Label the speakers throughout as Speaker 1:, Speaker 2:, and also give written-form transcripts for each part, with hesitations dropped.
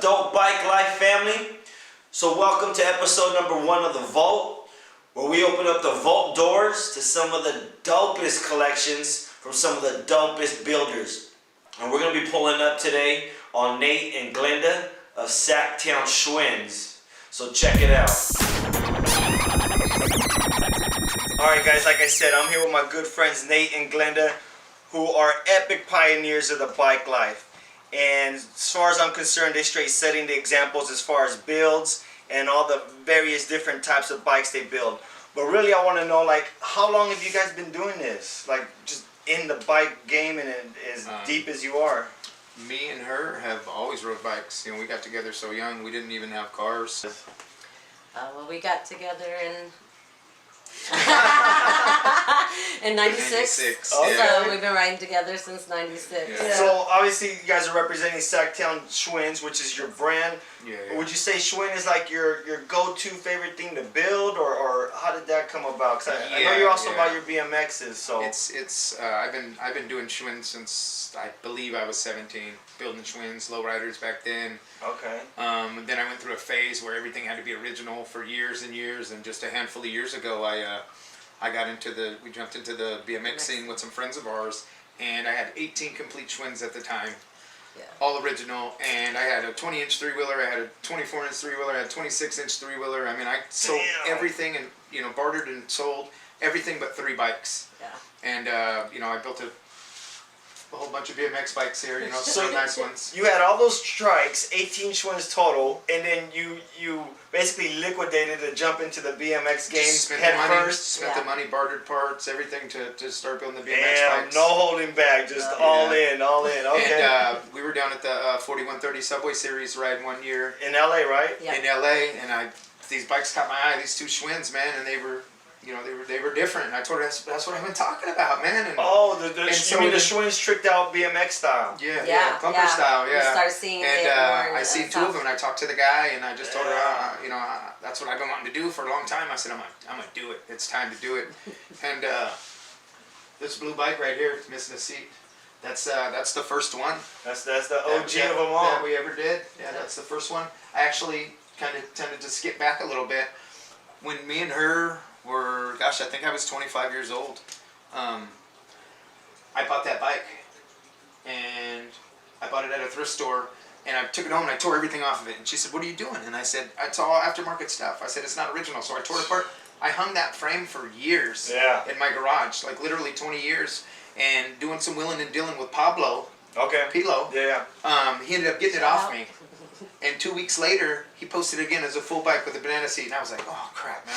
Speaker 1: Adult Bike Life family? So welcome to episode number 1 of The Vault, where we open up the vault doors to some of the dopest collections from some of the dopest builders. And we're going to be pulling up today on Nate and Glenda of Sactown Schwinns. So check it out. Alright guys, like I said, I'm here with my good friends Nate and Glenda, who are epic pioneers of the bike life. And as far as I'm concerned, they're straight setting the examples as far as builds and all the various different types of bikes they build. But really I want to know, like, how long have you guys been doing this? Like, just in the bike game and as deep as you are?
Speaker 2: Me and her have always rode bikes. You know, we got together so young, we didn't even have cars.
Speaker 3: Well, we got together in in 96.
Speaker 2: Okay.
Speaker 3: So we've been riding together since 96.
Speaker 2: Yeah.
Speaker 1: So obviously you guys are representing Sactown Schwinns, which is your brand.
Speaker 2: Yeah.
Speaker 1: Would you say Schwinn is like your go-to favorite thing to build, or how did that come about? Because I know you're also about your BMXs. So
Speaker 2: I've been doing Schwinn since I believe I was 17, building Schwinns, lowriders back then.
Speaker 1: Okay.
Speaker 2: Then I went through a phase where everything had to be original for years and years, and just a handful of years ago we jumped into the BMX scene with some friends of ours, and I had 18 complete Schwinns at the time.
Speaker 3: Yeah.
Speaker 2: All original, and I had a 20-inch three-wheeler, I had a 24-inch three-wheeler, I had a 26-inch three-wheeler. I mean, I sold everything and, bartered and sold everything but 3 bikes.
Speaker 3: Yeah.
Speaker 2: And, I built a whole bunch of BMX bikes here, some nice ones.
Speaker 1: You had all those strikes, 18 Schwinns total, and then you basically liquidated to jump into the BMX game
Speaker 2: Spent the money, bartered parts, everything to start building the BMX bikes.
Speaker 1: No holding back, just all in. Okay.
Speaker 2: And we were down at the 4130 Subway Series ride one year.
Speaker 1: In LA, right?
Speaker 3: Yeah.
Speaker 2: In LA, and these bikes caught my eye, these 2 Schwinns, man, and they were different. And I told her that's what I've been talking about, man. And,
Speaker 1: you mean the Schwinns tricked out BMX style?
Speaker 2: Yeah, bumper style, yeah.
Speaker 3: We started seeing it more.
Speaker 2: I seen 2 of them, and I talked to the guy, and I just told her, that's what I've been wanting to do for a long time. I said, I'm gonna do it. It's time to do it. And this blue bike right here, it's missing a seat. That's the first one.
Speaker 1: That's the OG of them all
Speaker 2: that we ever did. Yeah, that's the first one. I actually kind of tended to skip back a little bit. When me and her were, I think I was 25 years old. I bought that bike, and I bought it at a thrift store, and I took it home and I tore everything off of it. And she said, "What are you doing?" And I said, "It's all aftermarket stuff." I said, "It's not original." So I tore it apart. I hung that frame for years in my garage, like literally 20 years, and doing some wheeling and dealing with Pablo.
Speaker 1: Okay.
Speaker 2: Pilo.
Speaker 1: Yeah.
Speaker 2: He ended up getting it off me. And 2 weeks later, he posted it again as a full bike with a banana seat, and I was like, "Oh crap, man!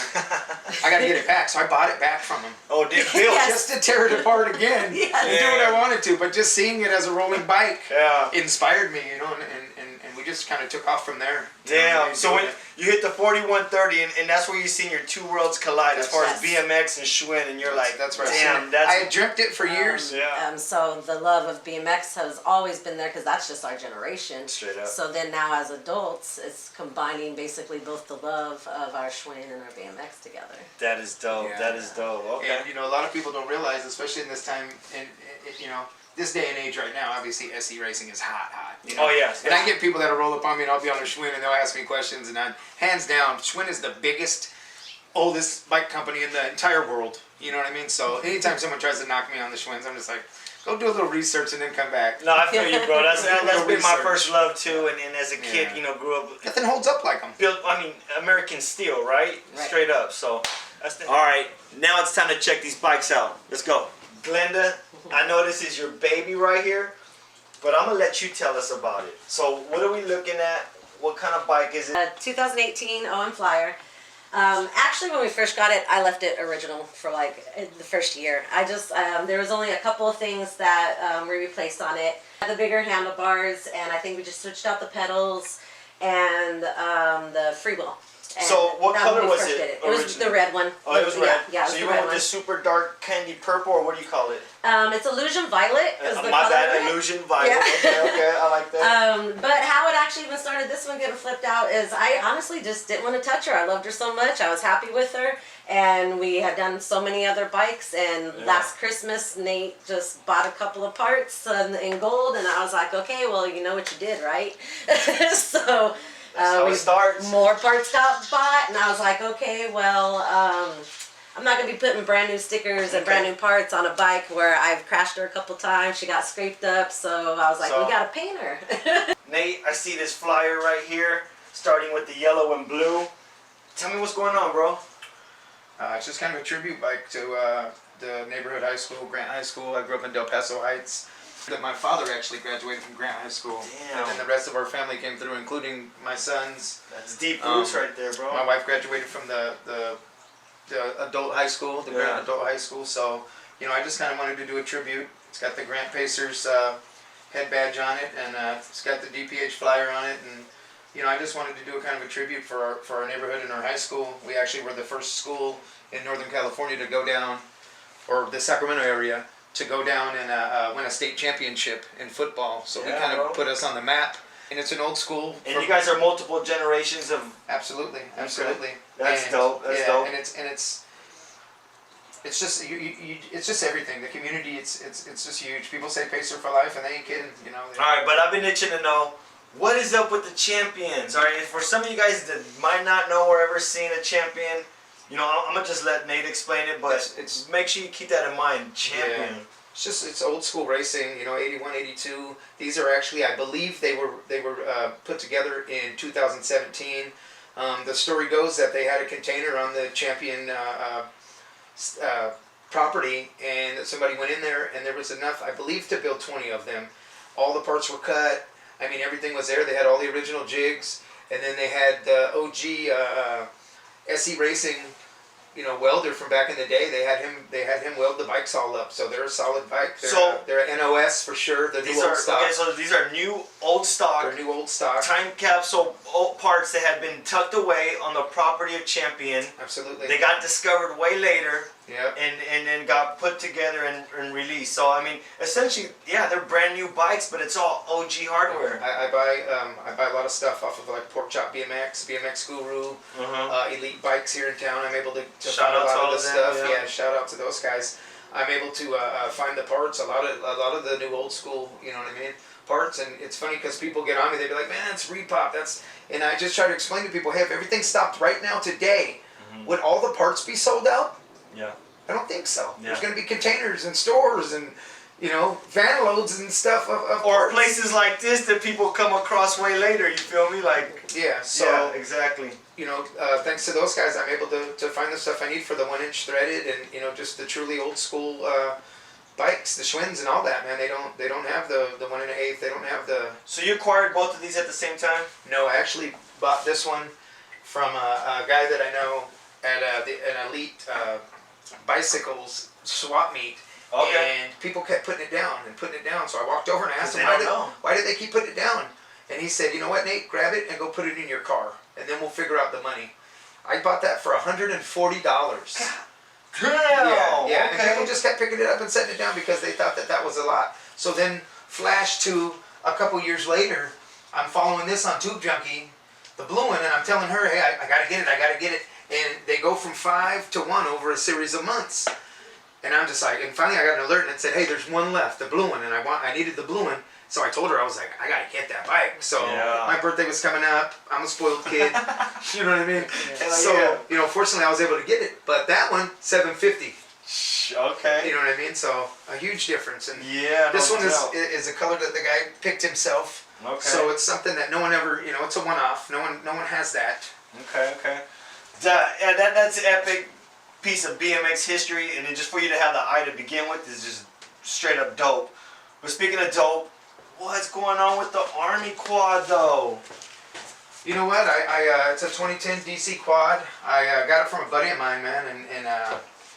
Speaker 2: I got to get it back." So I bought it back from him.
Speaker 1: Oh, did Bill
Speaker 2: just to tear it apart again and do what I wanted to? But just seeing it as a rolling bike inspired me, and we just kind of took off from there.
Speaker 1: Damn. So when you hit the 4130, and that's where you seen your 2 worlds collide as far as BMX and Schwinn, and you're like,
Speaker 2: "That's right."
Speaker 1: Damn,
Speaker 2: I had dreamt it for years.
Speaker 3: So the love of BMX has always been there because that's just our generation.
Speaker 1: Straight up.
Speaker 3: So then now as adults, it's combining basically both the love of our Schwinn and our BMX together.
Speaker 1: That is dope.
Speaker 2: Yeah.
Speaker 1: That is dope. Okay.
Speaker 2: And a lot of people don't realize, especially in this time, and this day and age right now, obviously SE racing is hot.
Speaker 1: Oh yes.
Speaker 2: And I get people that'll roll up on me, and I'll be on a Schwinn, and they'll ask me questions, and hands down, Schwinn is the biggest, oldest bike company in the entire world. You know what I mean? So anytime someone tries to knock me on the Schwinns, I'm just like, go do a little research and then come back.
Speaker 1: No, I feel you, bro. That's been my first love too, and as a kid, grew up.
Speaker 2: Nothing holds up like them.
Speaker 1: American steel, right? Straight up. So all right. Now it's time to check these bikes out. Let's go. Glenda, I know this is your baby right here, but I'm gonna let you tell us about it. So what are we looking at? What kind of bike is it?
Speaker 3: 2018 OM Flyer. Actually, when we first got it, I left it original for like the first year. There was only a couple of things that we replaced on it. The bigger handlebars, and I think we just switched out the pedals and the freewheel. And
Speaker 1: So what
Speaker 3: that
Speaker 1: color
Speaker 3: when we
Speaker 1: was
Speaker 3: first
Speaker 1: it
Speaker 3: did It was
Speaker 1: originally?
Speaker 3: the red one.
Speaker 1: Oh, it was red.
Speaker 3: Yeah,
Speaker 1: so
Speaker 3: it was
Speaker 1: you
Speaker 3: the
Speaker 1: went
Speaker 3: red
Speaker 1: with
Speaker 3: one.
Speaker 1: the super dark candy purple, or what do you call it?
Speaker 3: It's Illusion Violet. Is the
Speaker 1: My
Speaker 3: color
Speaker 1: bad,
Speaker 3: of it.
Speaker 1: illusion violet.
Speaker 3: Yeah.
Speaker 1: Okay, I like that.
Speaker 3: But how it actually even started this one getting flipped out is I honestly just didn't want to touch her. I loved her so much. I was happy with her. And we had done so many other bikes. And last Christmas, Nate just bought a couple of parts in gold. And I was like, okay, well, you know what you did, right? So
Speaker 1: That's how it starts.
Speaker 3: more parts got bought. And I was like, okay, well, I'm not going to be putting brand new stickers and brand new parts on a bike where I've crashed her a couple times. She got scraped up. So I was like, we got to paint her.
Speaker 1: Nate, I see this flyer right here, starting with the yellow and blue. Tell me what's going on, bro.
Speaker 2: It's just kind of a tribute bike to the neighborhood high school, Grant High School. I grew up in Del Paso Heights. That my father actually graduated from Grant High School.
Speaker 1: Damn.
Speaker 2: And then the rest of our family came through, including my sons.
Speaker 1: That's deep roots right there, bro.
Speaker 2: My wife graduated from the adult high school, the Grant Adult High School. So, you know, I just kind of wanted to do a tribute. It's got the Grant Pacers head badge on it, and it's got the DPH flyer on it, and you know, I just wanted to do a kind of a tribute for our neighborhood and our high school. We actually were the first school in Northern California to go down, or the Sacramento area, to go down and win a state championship in football. So we kind of put us on the map. And it's an old school.
Speaker 1: And you guys are multiple generations of.
Speaker 2: Absolutely, absolutely.
Speaker 1: That's dope. That's dope.
Speaker 2: And it's just it's just everything. The community, it's just huge. People say Pacer for life, and they ain't kidding. You know.
Speaker 1: All right, but I've been itching to know what is up with the champions. All right, for some of you guys that might not know or ever seen a champion, you know, I'm gonna just let Nate explain it, but it's make sure you keep that in mind. Champion.
Speaker 2: Yeah. It's old school racing, you know, 81, 82. These are actually, I believe they were put together in 2017. The story goes that they had a container on the champion property, and that somebody went in there, and there was enough, I believe, to build 20 of them. All the parts were cut. I mean, everything was there. They had all the original jigs, and then they had the OG SE Racing, you know, welder from back in the day. They had him weld the bikes all up, so they're a solid bike. They're NOS for sure. The new old stock.
Speaker 1: Okay, so these are new old stock.
Speaker 2: They're new old stock.
Speaker 1: Time capsule old parts that had been tucked away on the property of Champion.
Speaker 2: Absolutely.
Speaker 1: They got discovered way later.
Speaker 2: Yeah.
Speaker 1: And then got put together and released. So I mean, essentially, yeah, they're brand new bikes, but it's all OG hardware.
Speaker 2: I buy a lot of stuff off of like Pork Chop BMX Guru, Elite Bikes here in town. I'm able to
Speaker 1: Shout
Speaker 2: find a
Speaker 1: out to
Speaker 2: lot
Speaker 1: all
Speaker 2: of the
Speaker 1: of them,
Speaker 2: stuff.
Speaker 1: yeah.
Speaker 2: Yeah, shout out to those guys. I'm able to find the parts. A lot of the new old school, you know what I mean, parts. And it's funny because people get on me. They be like, "Man, it's repop." And I just try to explain to people, "Hey, if everything stopped right now today, would all the parts be sold out?"
Speaker 1: Yeah.
Speaker 2: I don't think so.
Speaker 1: Yeah.
Speaker 2: There's going to be containers and stores and, you know, van loads and stuff of
Speaker 1: Or
Speaker 2: parts.
Speaker 1: places like this that people come across way later. You feel me? Like.
Speaker 2: Yeah. So.
Speaker 1: Yeah, exactly.
Speaker 2: You know, thanks to those guys, I'm able to find the stuff I need for the 1-inch threaded and, you know, just the truly old school bikes, the Schwinns and all that, man. They don't have the 1 1/8. They don't have the.
Speaker 1: So you acquired both of these at the same time?
Speaker 2: No, I actually bought this one from a guy that I know at an Elite bicycles swap meet.
Speaker 1: Okay.
Speaker 2: And people kept putting it down and putting it down. So I walked over and I asked him,
Speaker 1: They don't know.
Speaker 2: why did they keep putting it down? And he said, "You know what, Nate? Grab it and go put it in your car, and then we'll figure out the money." I bought that for $140.
Speaker 1: Damn.
Speaker 2: Yeah.
Speaker 1: Okay.
Speaker 2: And people just kept picking it up and setting it down because they thought that was a lot. So then, flash to a couple years later, I'm following this on Tube Junkie, the blue one, and I'm telling her, "Hey, I gotta get it. And they go from 5 to 1 over a series of months. And I'm just like, and finally I got an alert and it said, "Hey, there's one left, the blue one," and I needed the blue one. So I told her, I was like, "I gotta get that bike." So my birthday was coming up. I'm a spoiled kid. You know what I mean?
Speaker 1: Yeah.
Speaker 2: So, you know, fortunately I was able to get it. But that one, $750.
Speaker 1: Okay.
Speaker 2: You know what I mean? So a huge difference. And
Speaker 1: Yeah.
Speaker 2: this
Speaker 1: no
Speaker 2: one
Speaker 1: doubt.
Speaker 2: is a color that the guy picked himself.
Speaker 1: Okay.
Speaker 2: So it's something that no one ever, you know, it's a one-off. No one has that.
Speaker 1: Okay. And that's an epic piece of BMX history, and then just for you to have the eye to begin with is just straight up dope. But speaking of dope, what's going on with the Army quad though?
Speaker 2: You know what? It's a 2010 DC quad. I got it from a buddy of mine, man, and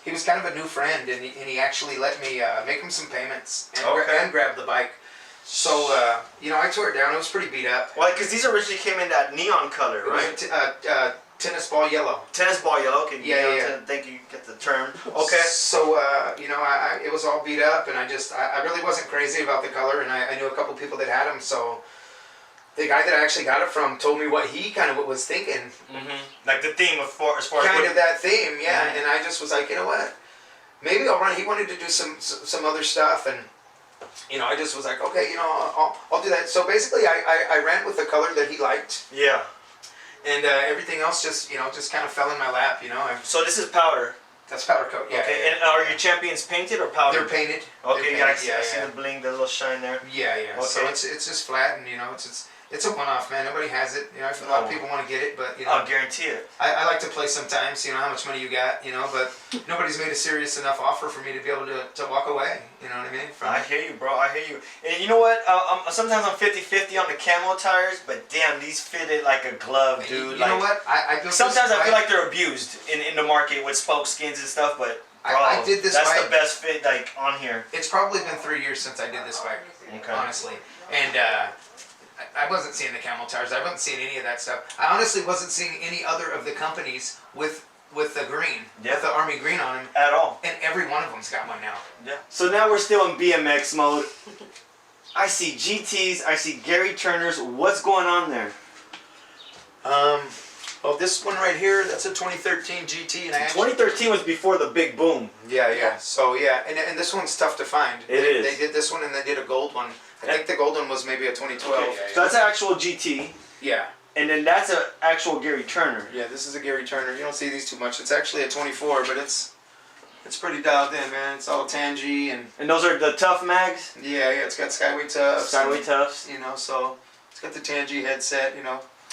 Speaker 2: he was kind of a new friend, and he actually let me make him some payments and grab the bike. So, you know, I tore it down. It was pretty beat up.
Speaker 1: Well, because these originally came in that neon color, right?
Speaker 2: It was tennis ball yellow.
Speaker 1: Tennis ball yellow. Okay.
Speaker 2: Yeah.
Speaker 1: Thank you. Get the term. Okay.
Speaker 2: So it was all beat up, and I really wasn't crazy about the color, and I knew a couple people that had them. So the guy that I actually got it from told me what he kind of was thinking.
Speaker 1: Like the theme as far as
Speaker 2: kind of that theme, yeah. And I just was like, you know what? Maybe I'll run. He wanted to do some other stuff, and I just was like, okay, I'll do that. So basically, I ran with the color that he liked.
Speaker 1: Yeah.
Speaker 2: And everything else just kind of fell in my lap.
Speaker 1: So this is powder.
Speaker 2: That's powder coat. Yeah.
Speaker 1: Okay.
Speaker 2: Yeah.
Speaker 1: And are your champions painted or powdered?
Speaker 2: They're painted.
Speaker 1: Okay.
Speaker 2: They're
Speaker 1: I
Speaker 2: painted.
Speaker 1: see the bling, the little shine there.
Speaker 2: Yeah. Okay. So it's just flat, and it's a one-off, man. Nobody has it. I feel a lot of people want to get it, but
Speaker 1: I'll guarantee it.
Speaker 2: I like to play sometimes. How much money you got. But nobody's made a serious enough offer for me to be able to walk away. You know what I mean?
Speaker 1: I hear you, bro. I hear you. And you know what? Sometimes I'm 50-50 on the camo tires, but damn, these fit it like a glove, dude.
Speaker 2: You know what? I
Speaker 1: sometimes I feel like they're abused in the market with spoke skins and stuff, but bro,
Speaker 2: I did this
Speaker 1: that's
Speaker 2: bike.
Speaker 1: the best fit like on here.
Speaker 2: It's probably been 3 years since I did this bike, honestly. And I wasn't seeing the camel tires. I wasn't seeing any of that stuff. I honestly wasn't seeing any other of the companies with the green, with the army green on them
Speaker 1: at all.
Speaker 2: And every one of them's got one now.
Speaker 1: Yeah. So now we're still in BMX mode. I see GTs. I see Gary Turners. What's going on there?
Speaker 2: Well, this one right here, that's a 2013 GT, and
Speaker 1: 2013 was before the big boom.
Speaker 2: Yeah. So and this one's tough to find.
Speaker 1: It is.
Speaker 2: They did this one, and they did a gold one. I think the gold one was maybe a 2012.
Speaker 1: Okay. So that's an actual GT.
Speaker 2: Yeah.
Speaker 1: And then that's an actual Gary Turner.
Speaker 2: Yeah, this is a Gary Turner. You don't see these too much. It's actually a 24, but it's pretty dialed in, man. It's all tangy
Speaker 1: and those are the tough mags.
Speaker 2: Yeah. It's got Skyway Toughs.
Speaker 1: Skyway Toughs.
Speaker 2: So it's got the tangy headset.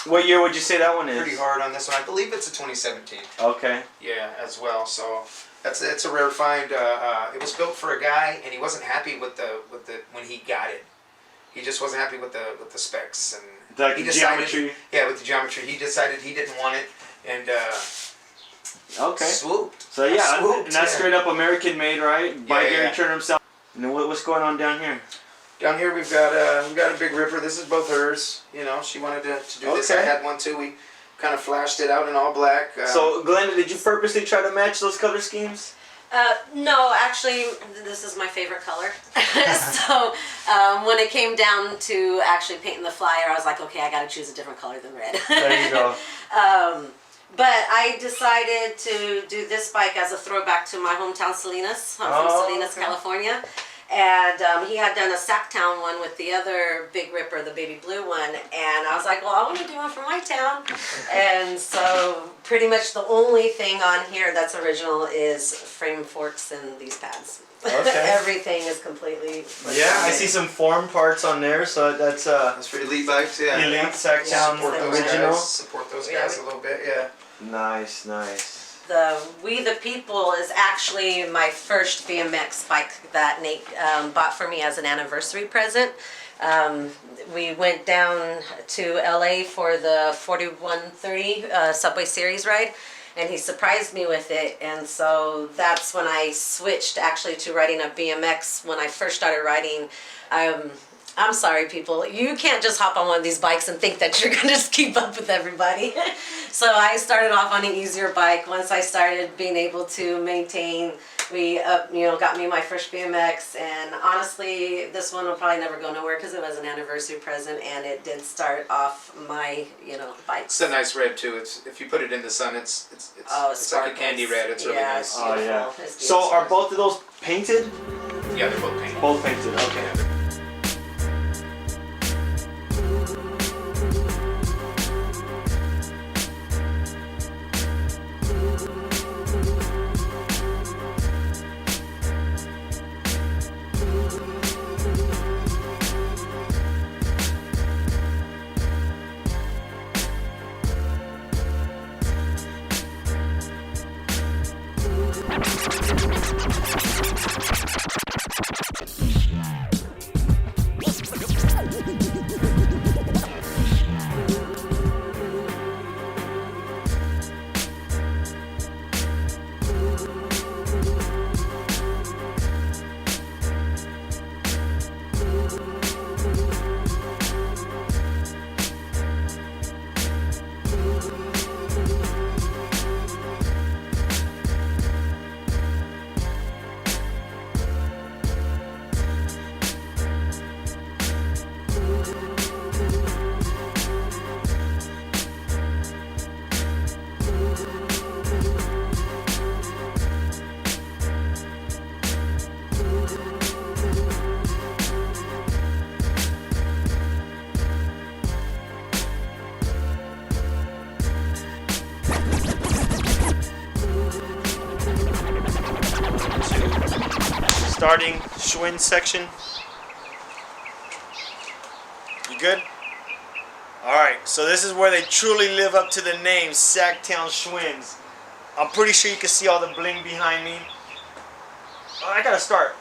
Speaker 1: What year would you say that one is?
Speaker 2: Pretty hard on this one. I believe it's a 2017.
Speaker 1: Okay.
Speaker 2: Yeah, as well. So it's a rare find. It was built for a guy, and he wasn't happy with the when he got it. He just wasn't happy with the specs and
Speaker 1: like
Speaker 2: he
Speaker 1: the
Speaker 2: decided,
Speaker 1: geometry.
Speaker 2: Yeah, with the geometry, he decided he didn't want it, and
Speaker 1: okay.
Speaker 2: Swooped.
Speaker 1: So yeah,
Speaker 2: swooped,
Speaker 1: and that's straight up American made, right? By Gary Turner himself. And then what's going on down here?
Speaker 2: Down here we've got a big ripper. This is both hers. She wanted to do this. I had one too. We kind of flashed it out in all black.
Speaker 1: So Glenda, did you purposely try to match those color schemes?
Speaker 3: No, actually, this is my favorite color. So when it came down to actually painting the flyer, I was like, okay, I got to choose a different color than red.
Speaker 1: There you go.
Speaker 3: But I decided to do this bike as a throwback to my hometown, Salinas. I'm from Salinas, California. And he had done a Sactown one with the other Big Ripper, the baby blue one. And I was like, well, I want to do one for my town. And so pretty much the only thing on here that's original is frame forks and these pads.
Speaker 1: Okay.
Speaker 3: Everything is completely...
Speaker 1: I see some form parts on there, so that's
Speaker 2: for elite bikes, yeah.
Speaker 1: Elite Sactown original.
Speaker 2: Support those guys a little bit, yeah.
Speaker 1: Nice.
Speaker 3: The We the People is actually my first BMX bike that Nate bought for me as an anniversary present. We went down to LA for the 4130 Subway Series ride, and he surprised me with it, and so that's when I switched actually to riding a BMX. When I first started riding, I'm sorry, people. You can't just hop on one of these bikes and think that you're going to just keep up with everybody. So I started off on an easier bike. Once I started being able to maintain, we got me my first BMX. And honestly, this one will probably never go nowhere because it was an anniversary present, and it did start off my bike.
Speaker 2: It's a nice red too. If you put it in the sun, it's like a candy red. It's really nice.
Speaker 1: Oh yeah. So are both of those painted?
Speaker 2: Yeah, they're both painted.
Speaker 1: Both painted. Okay. starting Schwinn section. You good? Alright, so this is where they truly live up to the name, Sactown Schwinns. I'm pretty sure you can see all the bling behind me. I gotta start.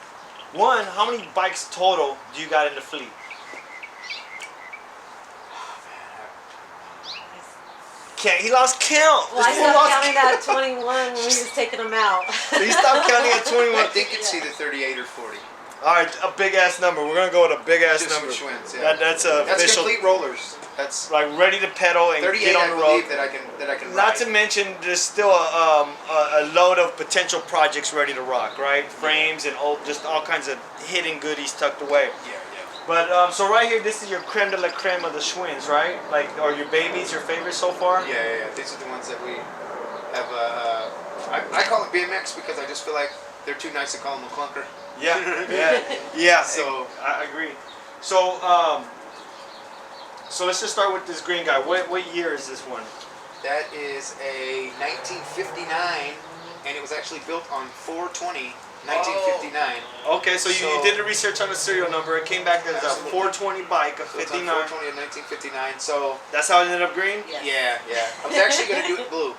Speaker 1: One, how many bikes total do you got in the fleet? He lost count.
Speaker 3: Well, I stopped counting at 21 when we was taking them out.
Speaker 1: He stopped counting at 21.
Speaker 2: I think it's either 38 or 40.
Speaker 1: Alright, a big ass number. We're gonna go with a big ass
Speaker 2: Just
Speaker 1: number.
Speaker 2: with Schwinns, yeah.
Speaker 1: That's
Speaker 2: That's
Speaker 1: official.
Speaker 2: complete rollers. That's
Speaker 1: Like ready to pedal and
Speaker 2: 38.
Speaker 1: get on
Speaker 2: I
Speaker 1: the
Speaker 2: believe
Speaker 1: road.
Speaker 2: that I can.
Speaker 1: Not
Speaker 2: ride.
Speaker 1: to mention, there's still a load of potential projects ready to rock, right? Frames and just all kinds of hidden goodies tucked away.
Speaker 2: Yeah.
Speaker 1: But so right here, this is your creme de la creme of the Schwinns, right? Like, or your babies, your favorite so far?
Speaker 2: Yeah. These are the ones that we have. I call it BMX because I just feel like they're too nice to call them a clunker.
Speaker 1: Yeah.
Speaker 2: So
Speaker 1: I agree. So so let's just start with this green guy. What year is this one?
Speaker 2: that is a 1959, and it was actually built on 4/20, 1959.
Speaker 1: Okay, so you did the research on the serial number. It came back as a
Speaker 2: Absolutely.
Speaker 1: 420 bike, a
Speaker 2: So it's
Speaker 1: 59.
Speaker 2: on 4/20 of 1959. So
Speaker 1: That's how it ended up green?
Speaker 3: Yes.
Speaker 2: yeah. I was actually gonna do it blue,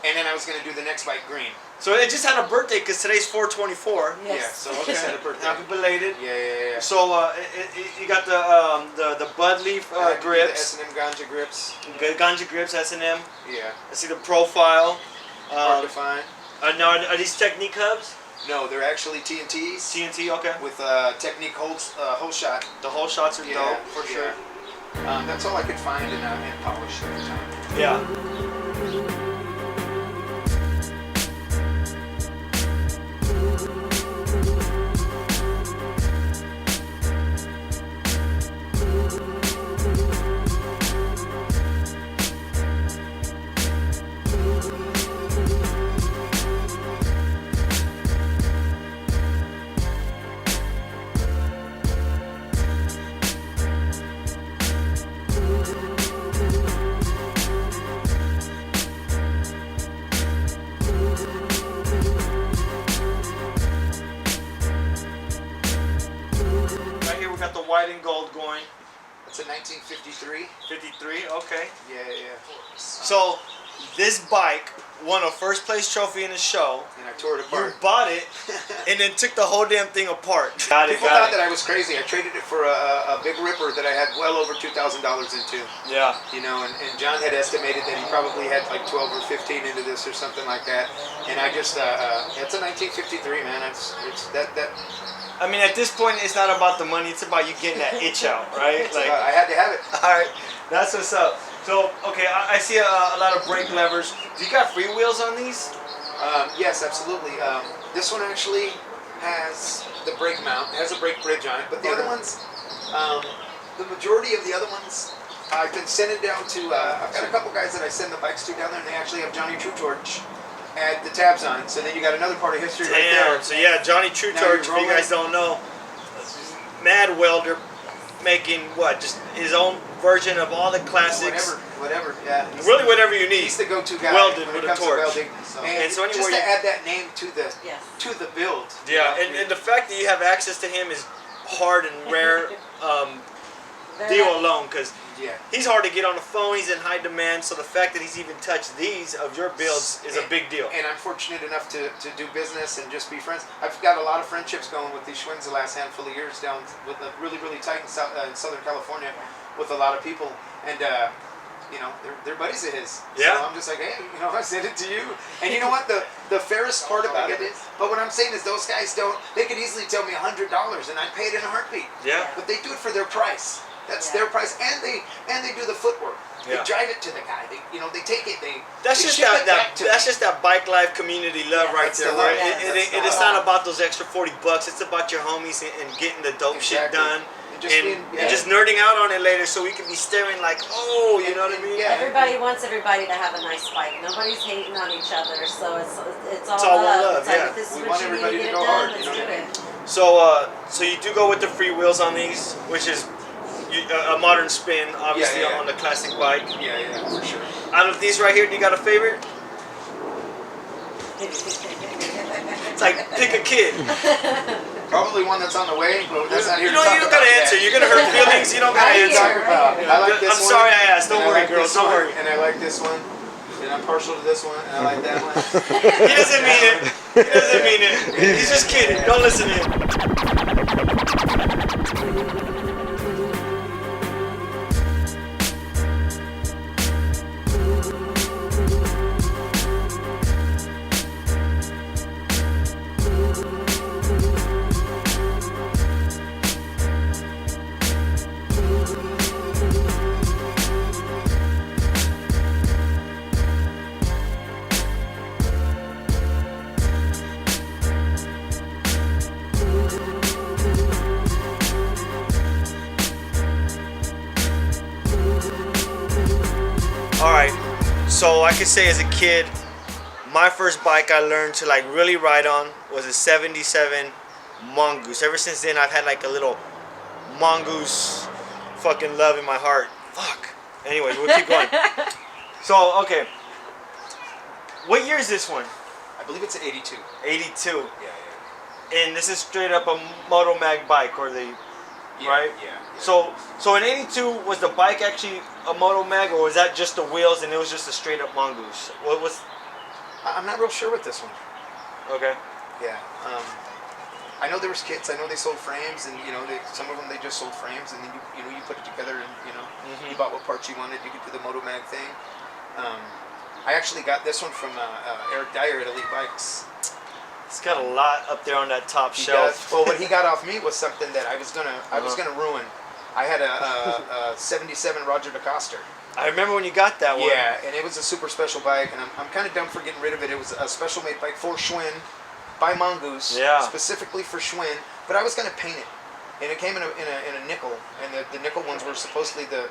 Speaker 2: and then I was gonna do the next bike green.
Speaker 1: So it just had a birthday because today's 424.
Speaker 3: Yes.
Speaker 2: Yeah. So I just had a birthday.
Speaker 1: Happy belated.
Speaker 2: Yeah.
Speaker 1: So you got the bud leaf
Speaker 2: I had to do
Speaker 1: grips,
Speaker 2: the S&M ganja grips.
Speaker 1: ganja grips, S&M.
Speaker 2: Yeah.
Speaker 1: I see the profile.
Speaker 2: Hard to find.
Speaker 1: Now are these Technique hubs?
Speaker 2: No, they're actually TNTs
Speaker 1: TNT, okay.
Speaker 2: with Technique whole shot.
Speaker 1: The whole shots are dope for sure.
Speaker 2: That's all I could find in polish at the time.
Speaker 1: Yeah. Right here we got the white and gold going.
Speaker 2: It's a 1953.
Speaker 1: 53, okay.
Speaker 2: Yeah.
Speaker 1: So this bike won a first place trophy in the show.
Speaker 2: And I tore it
Speaker 1: You
Speaker 2: apart.
Speaker 1: bought it and then took the whole damn thing apart. Got
Speaker 2: People thought that I was crazy. I traded it for a big ripper that I had well over $2,000 into.
Speaker 1: Yeah.
Speaker 2: You know, and John had estimated that he probably had like 12 or 15 into this or something like that. And I just, it's a 1953, man. It's that.
Speaker 1: I mean, at this point, it's not about the money. It's about you getting that itch out, right? Like,
Speaker 2: I had to have it.
Speaker 1: all right, that's what's up. So, okay, I see a lot of brake levers. Do you got free wheels on these?
Speaker 2: Yes, absolutely. This one actually has the brake mount. It has a brake bridge on it. But the other ones, the majority of the other ones, I've been sending down to. I've got a couple guys that I send the bikes to down there, and they actually have Johnny True Torch add the tabs on it. So then you got another part of history right there.
Speaker 1: Damn. So yeah, Johnny True
Speaker 2: Now
Speaker 1: Torch.
Speaker 2: you're
Speaker 1: If you guys don't know, mad welder, making what? Just his own version of all the classics.
Speaker 2: Whatever. Yeah.
Speaker 1: Really, whatever you need.
Speaker 2: He's the go-to guy
Speaker 1: Welded
Speaker 2: when
Speaker 1: with
Speaker 2: it
Speaker 1: a
Speaker 2: comes to
Speaker 1: torch.
Speaker 2: welding.
Speaker 1: And so
Speaker 2: just
Speaker 1: anyway,
Speaker 2: to add that name to the
Speaker 3: Yes.
Speaker 2: build. you
Speaker 1: Yeah,
Speaker 2: know,
Speaker 1: and the fact that you have access to him is hard and rare deal alone, because
Speaker 2: yeah.
Speaker 1: he's hard to get on the phone. He's in high demand, so the fact that he's even touched these of your builds is a big deal.
Speaker 2: And I'm fortunate enough to do business and just be friends. I've got a lot of friendships going with these Schwinns the last handful of years down with the really tight in Southern California with a lot of people. And you know, they're buddies of his.
Speaker 1: Yeah.
Speaker 2: So I'm just like, hey, you know, I sent it to you. And you know what? The fairest part about it is, but what I'm saying is those guys they could easily tell me $100 and I'd pay it in a heartbeat.
Speaker 1: Yeah.
Speaker 2: But they do it for their price. That's their price, and they do the footwork. They
Speaker 1: Yeah.
Speaker 2: drive it to the guy. They take it.
Speaker 1: That's
Speaker 2: they
Speaker 1: just
Speaker 2: ship it
Speaker 1: that
Speaker 2: back to
Speaker 1: that's
Speaker 2: me.
Speaker 1: just that bike life community love
Speaker 3: Yeah,
Speaker 1: right
Speaker 2: that's
Speaker 1: there.
Speaker 2: the love.
Speaker 1: Right?
Speaker 3: Yeah,
Speaker 1: It is not about those extra $40. It's about your homies and getting the dope shit
Speaker 2: Exactly.
Speaker 1: done.
Speaker 2: And
Speaker 1: And just nerding out on it later, so we can be staring like, oh, you know what I mean?
Speaker 2: Yeah.
Speaker 3: Everybody wants everybody to have a nice bike. Nobody's hating on each other, so it's all
Speaker 1: all one
Speaker 3: love.
Speaker 1: love,
Speaker 3: It's like,
Speaker 1: yeah.
Speaker 3: if this is
Speaker 2: We
Speaker 3: what
Speaker 2: want
Speaker 3: you need to
Speaker 2: everybody
Speaker 3: get
Speaker 2: to
Speaker 3: it
Speaker 2: go
Speaker 3: done,
Speaker 2: hard,
Speaker 3: let's
Speaker 2: you know
Speaker 3: do
Speaker 2: what I
Speaker 3: it.
Speaker 1: So you do go with the free wheels on these, which is a modern spin, obviously,
Speaker 2: Yeah.
Speaker 1: on the classic bike.
Speaker 2: Yeah, for sure.
Speaker 1: Out of these right here, do you got a favorite? It's like pick a kid.
Speaker 2: probably one that's on the way, but that's not here
Speaker 1: You
Speaker 2: to
Speaker 1: know,
Speaker 2: talk
Speaker 1: you don't
Speaker 2: about
Speaker 1: gotta
Speaker 2: yet.
Speaker 1: answer. You're gonna hurt feelings. You don't gotta
Speaker 3: Right
Speaker 1: answer.
Speaker 3: here.
Speaker 2: I like this
Speaker 1: I'm
Speaker 2: one.
Speaker 1: sorry I asked. Don't
Speaker 2: and I
Speaker 1: worry,
Speaker 2: like
Speaker 1: girls.
Speaker 2: this
Speaker 1: Don't
Speaker 2: one,
Speaker 1: worry.
Speaker 2: And I like this one. And I'm partial to this one, and I like that one.
Speaker 1: He doesn't mean it. He doesn't mean it. He's just kidding. Don't listen to him. Alright, so I could say as a kid, my first bike I learned to like really ride on was a 77 Mongoose. Ever since then I've had like a little Mongoose fucking love in my heart. Fuck. Anyways, we'll keep going. So, okay. What year is this one?
Speaker 2: I believe it's an 82.
Speaker 1: 82.
Speaker 2: Yeah.
Speaker 1: And this is straight up a Moto Mag bike, or the
Speaker 2: Yeah,
Speaker 1: right?
Speaker 2: Yeah.
Speaker 1: So in 82, was the bike actually a Moto Mag, or was that just the wheels and it was just a straight up Mongoose? What was?
Speaker 2: I'm not real sure with this one.
Speaker 1: Okay.
Speaker 2: Yeah. I know there was kits. I know they sold frames, and some of them they just sold frames, and then you put it together, and you bought what parts you wanted. You could do the Moto Mag thing. I actually got this one from Eric Dyer at Elite Bikes.
Speaker 1: It's got a lot up there on that top
Speaker 2: He
Speaker 1: shelf.
Speaker 2: well, what he got off me was something that I was gonna ruin. I had a 77 Roger DeCoster.
Speaker 1: I remember when you got that one.
Speaker 2: Yeah, and it was a super special bike, and I'm kind of dumb for getting rid of it. It was a special made bike for Schwinn by Mongoose,
Speaker 1: Yeah.
Speaker 2: specifically for Schwinn. But I was gonna paint it, and it came in a nickel, and the nickel ones were supposedly the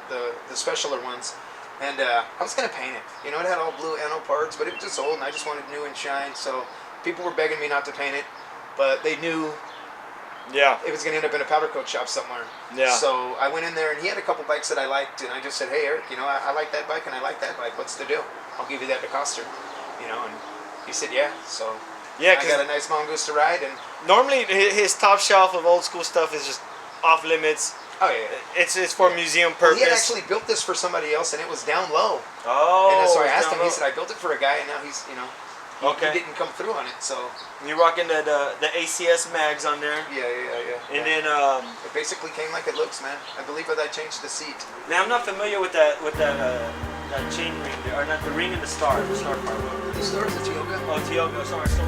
Speaker 2: specialer ones. And I was gonna paint it. It had all blue anno parts, but it was just old, and I just wanted new and shine. So people were begging me not to paint it, but they knew
Speaker 1: Yeah.
Speaker 2: it was going to end up in a powder coat shop somewhere.
Speaker 1: Yeah.
Speaker 2: So I went in there, and he had a couple bikes that I liked, and I just said, hey, Eric, I like that bike, and I like that bike. What's the deal? I'll give you that DeCoster. And he said, yeah. So
Speaker 1: Yeah,
Speaker 2: I got a nice Mongoose to ride, and
Speaker 1: normally his top shelf of old school stuff is just off limits.
Speaker 2: oh yeah.
Speaker 1: It's for museum
Speaker 2: Well,
Speaker 1: purpose.
Speaker 2: he had actually built this for somebody else, and it was down low.
Speaker 1: Oh.
Speaker 2: And so I
Speaker 1: it's
Speaker 2: asked
Speaker 1: down
Speaker 2: him. He
Speaker 1: low.
Speaker 2: said, I built it for a guy, and now he's,
Speaker 1: Okay.
Speaker 2: he didn't come through on it. So
Speaker 1: You rocking the ACS mags on there,
Speaker 2: yeah.
Speaker 1: and then
Speaker 2: It basically came like it looks, man. I believe that I changed the seat.
Speaker 1: now I'm not familiar with that chain ring there, or not the ring and the star part.
Speaker 2: The stars at Tioga.
Speaker 1: Oh, Tioga, sorry, so.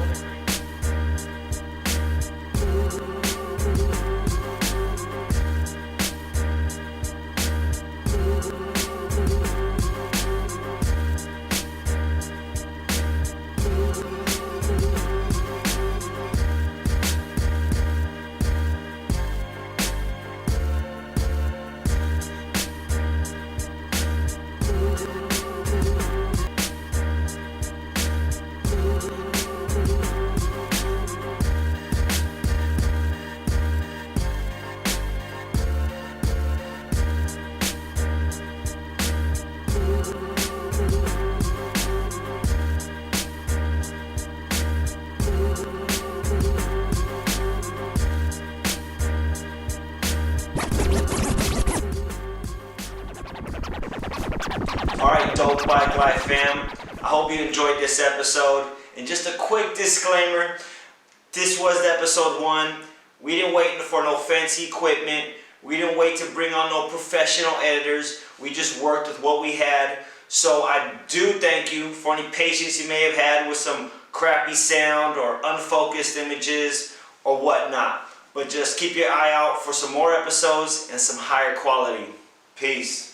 Speaker 1: Alright, Dope Bike Life fam, I hope you enjoyed this episode. And just a quick disclaimer, this was episode 1. We didn't wait for no fancy equipment. We didn't wait to bring on no professional editors. We just worked with what we had. So I do thank you for any patience you may have had with some crappy sound or unfocused images or whatnot. But just keep your eye out for some more episodes and some higher quality. Peace.